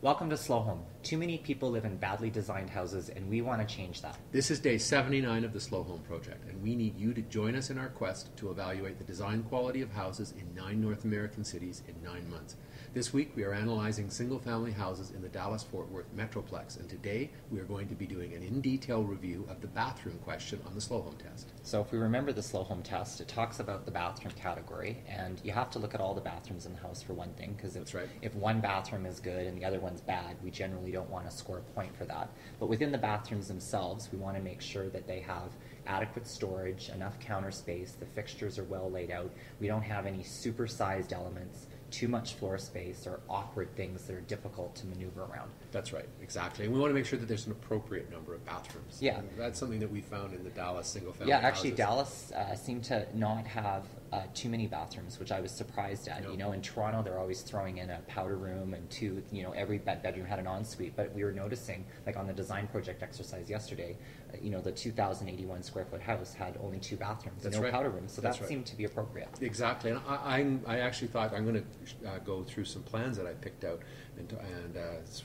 Welcome to Slow Home. Too many people live in badly designed houses, and we want to change that. This is day 79 of the Slow Home Project, and we need you to join us in our quest to evaluate the design quality of houses in 9 North American cities in 9 months. This week we are analyzing single-family houses in the Dallas-Fort Worth Metroplex, and today we are going to be doing an in-detail review of the bathroom question on the Slow Home test. So if we remember the Slow Home test, it talks about the bathroom category, and you have to look at all the bathrooms in the house for one thing, because if one bathroom is good and the other one's bad, we generally don't want to score a point for that. But within the bathrooms themselves, we want to make sure that they have adequate storage, enough counter space, the fixtures are well laid out, we don't have any supersized elements, too much floor space, or awkward things that are difficult to maneuver around. That's right, exactly. And we want to make sure that there's an appropriate number of bathrooms. Yeah. And that's something that we found in the Dallas single-family houses. Yeah, actually, houses. Dallas seemed to not have too many bathrooms, which I was surprised at. No. You know, in Toronto, they're always throwing in a powder room and two, every bedroom had an ensuite. But we were noticing, like on the design project exercise yesterday, the 2,081 square foot house had only 2 bathrooms, That's no right. powder rooms. So That's that right. seemed to be appropriate. Exactly. And I actually thought I'm going to go through some plans that I picked out and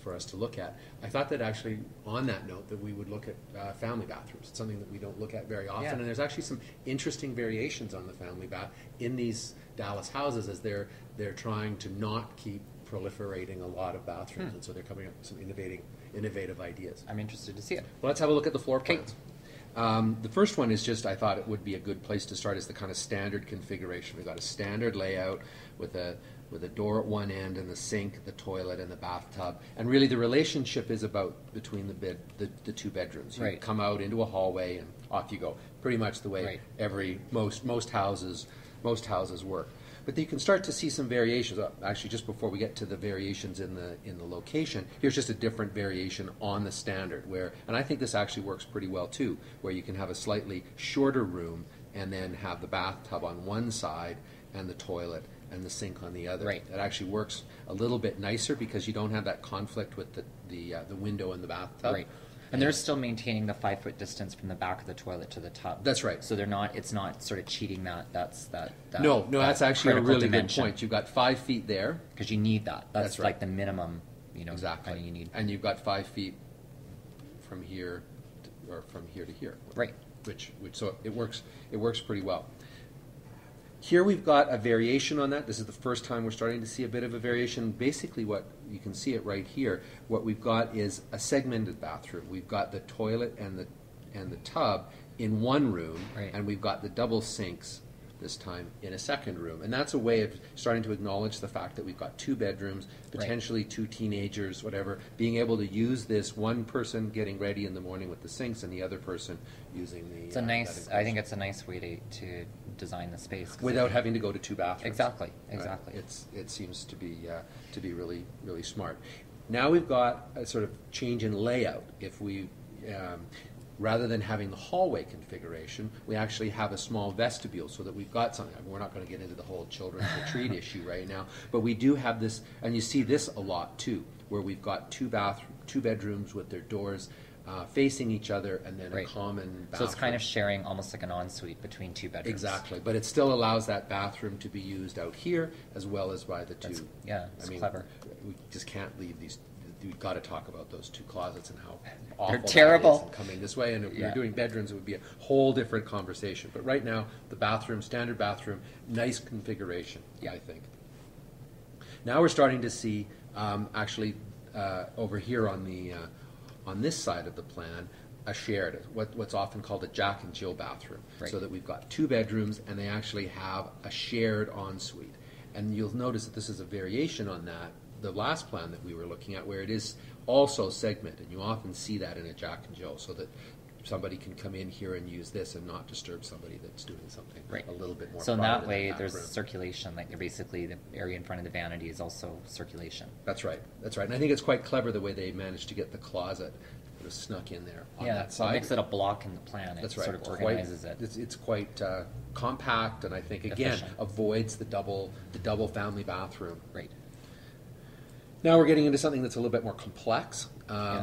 for us to look at. I thought that actually, on that note, that we would look at family bathrooms. It's something that we don't look at very often. Yeah. And there's actually some interesting variations on the family bath in these Dallas houses as they're trying to not keep proliferating a lot of bathrooms. And so they're coming up with some innovative ideas. I'm interested to see it. Well, let's have a look at the floor plans. The first one is just, I thought it would be a good place to start, is the kind of standard configuration. We've got a standard layout with a door at one end and the sink, the toilet, and the bathtub. And really the relationship is about between the 2 bedrooms. You Right. come out into a hallway and off you go. Pretty much the way most houses work. But you can start to see some variations. Actually, just before we get to the variations in the location, here's just a different variation on the standard and I think this actually works pretty well too, where you can have a slightly shorter room and then have the bathtub on one side and the toilet and the sink on the other. Right. That actually works a little bit nicer because you don't have that conflict with the window in the bathtub. Right. And they're still maintaining the 5-foot distance from the back of the toilet to the tub. That's right. So it's not sort of cheating that. No, that's actually a really dimension. good point. You've got 5 feet there. Because you need that. That's right. like the minimum, Exactly. you need. And you've got 5 feet from here, or from here to here. Right. Which so it works pretty well. Here we've got a variation on that. This is the first time we're starting to see a bit of a variation. Basically what you can see it right here, what we've got is a segmented bathroom. We've got the toilet and the tub in one room, right. And we've got the double sinks this time in a second room. And that's a way of starting to acknowledge the fact that we've got 2 bedrooms, potentially 2 teenagers, whatever, being able to use this, one person getting ready in the morning with the sinks and the other person using the... I think it's a nice way to design the space. Without having to go to 2 bathrooms. Exactly. It seems to be really, really smart. Now we've got a sort of change in layout. If we... rather than having the hallway configuration, we actually have a small vestibule so that we've got something. I mean, we're not going to get into the whole children's retreat issue right now, but we do have this, and you see this a lot too, where we've got 2 bedrooms with their doors facing each other, and then a common bathroom. So it's kind of sharing almost like an ensuite between 2 bedrooms. Exactly, but it still allows that bathroom to be used out here as well as by the 2. It's clever. We just can't leave these. We've got to talk about those 2 closets and how awful they're terrible. That is coming this way. And if we were doing bedrooms, it would be a whole different conversation. But right now, the bathroom, standard bathroom, nice configuration, I think. Now we're starting to see, actually, over here on this side of the plan, a shared, what's often called a Jack and Jill bathroom. Right. So that we've got 2 bedrooms, and they actually have a shared ensuite. And you'll notice that this is a variation on that. The last plan that we were looking at, where it is also segmented. You often see that in a Jack and Jill, so that somebody can come in here and use this and not disturb somebody that's doing something a little bit more. So in that way, there's circulation. Like, they're basically, the area in front of the vanity is also circulation. That's right. And I think it's quite clever the way they managed to get the closet sort of snuck in there on that side. It makes it a block in the plan. It sort of organizes it. It's quite compact, and I think again avoids the double family bathroom. Right. Now we're getting into something that's a little bit more complex.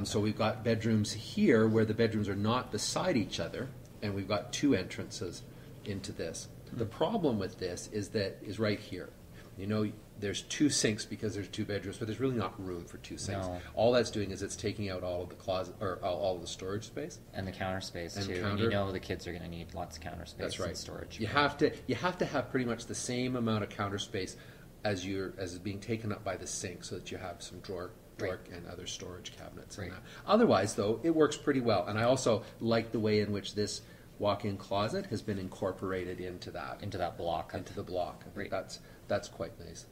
So we've got bedrooms here where the bedrooms are not beside each other, and we've got 2 entrances into this. The problem with this is right here. You know, there's 2 sinks because there's 2 bedrooms, but there's really not room for 2 sinks. No. All that's doing is it's taking out all of the closet or all of the storage space. And the counter space And too. And counter. you know the kids are going to need lots of counter space That's right. and storage. You have to have pretty much the same amount of counter space as is being taken up by the sink, so that you have some drawer Right. and other storage cabinets. Right. And that. Otherwise, though, it works pretty well. And I also like the way in which this walk-in closet has been incorporated into that block. into the block. I think Right. that's quite nice.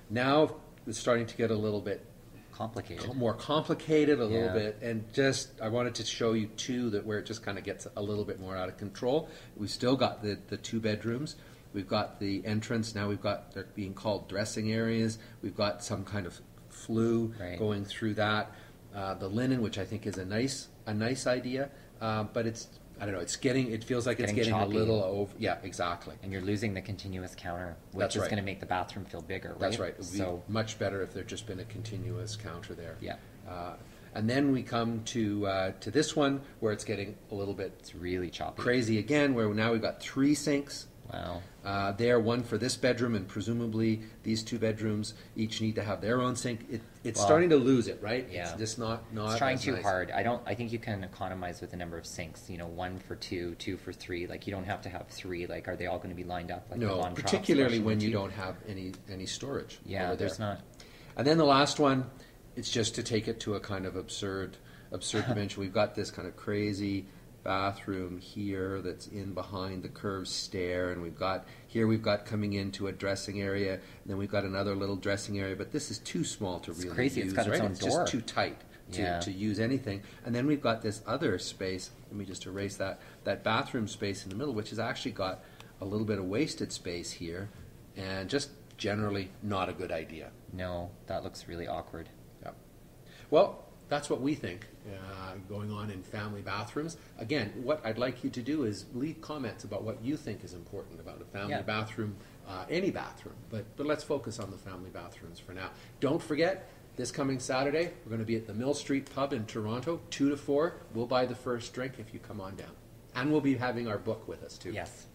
Now it's starting to get a little bit Complicated. more complicated, a little Yeah. bit, and just I wanted to show you two that where it just kind of gets a little bit more out of control. We've still got the 2 bedrooms. We've got the entrance. Now we've got, they're being called dressing areas. We've got some kind of flue Right. going through that. The linen, which I think is a nice idea, but it's, I don't know, it feels like it's getting a choppy. little over. Yeah, exactly. And you're losing the continuous counter, which That's is right. going to make the bathroom feel bigger, right? That's right. It would So, be much better if there'd just been a continuous counter there. yeah, And then we come to this one where it's getting a little bit it's really choppy. crazy again, where now we've got 3 sinks. Wow. There, one for this bedroom, and presumably these 2 bedrooms each need to have their own sink. It's Well, starting to lose it, right? yeah. It's just not It's trying as too nice. hard. I think you can economize with the number of sinks. 1 for 2, 2 for 3. Like you don't have to have 3. Like are they all going to be lined up like the No, Von Traps particularly washing when you machine? don't have any storage. Yeah, over there's there. not. And then the last one, it's just to take it to a kind of absurd dimension. We've got this kind of crazy bathroom here that's in behind the curved stair, and we've got coming into a dressing area, and then we've got another little dressing area, but this is too small to really crazy. use. It's got its right? own It's door. just too tight to use anything. And then we've got this other space. Let me just erase that bathroom space in the middle, which has actually got a little bit of wasted space here, and just generally not a good idea. No, that looks really awkward. Yep. Well, that's what we think going on in family bathrooms. Again, what I'd like you to do is leave comments about what you think is important about a family Yeah. bathroom, any bathroom. But let's focus on the family bathrooms for now. Don't forget, this coming Saturday, we're going to be at the Mill Street Pub in Toronto, 2 to 4. We'll buy the first drink if you come on down. And we'll be having our book with us, too. Yes.